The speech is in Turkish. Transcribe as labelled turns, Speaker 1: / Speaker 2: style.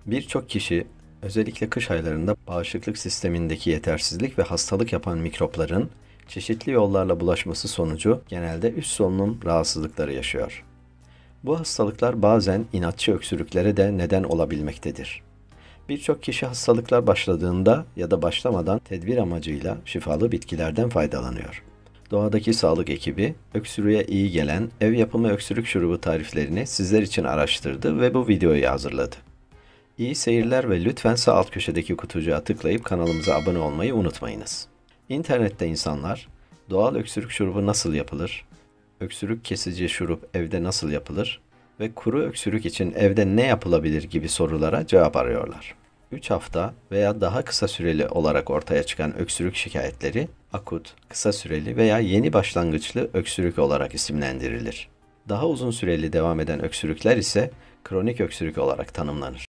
Speaker 1: Birçok kişi özellikle kış aylarında bağışıklık sistemindeki yetersizlik ve hastalık yapan mikropların çeşitli yollarla bulaşması sonucu genelde üst solunum rahatsızlıkları yaşıyor. Bu hastalıklar bazen inatçı öksürüklere de neden olabilmektedir. Birçok kişi hastalıklar başladığında ya da başlamadan tedbir amacıyla şifalı bitkilerden faydalanıyor. Doğadaki sağlık ekibi, öksürüğe iyi gelen ev yapımı öksürük şurubu tariflerini sizler için araştırdı ve bu videoyu hazırladı. İyi seyirler ve lütfen sağ alt köşedeki kutucuğa tıklayıp kanalımıza abone olmayı unutmayınız. İnternette insanlar, doğal öksürük şurubu nasıl yapılır, öksürük kesici şurup evde nasıl yapılır ve kuru öksürük için evde ne yapılabilir gibi sorulara cevap arıyorlar. 3 hafta veya daha kısa süreli olarak ortaya çıkan öksürük şikayetleri, akut, kısa süreli veya yeni başlangıçlı öksürük olarak isimlendirilir. Daha uzun süreli devam eden öksürükler ise kronik öksürük olarak tanımlanır.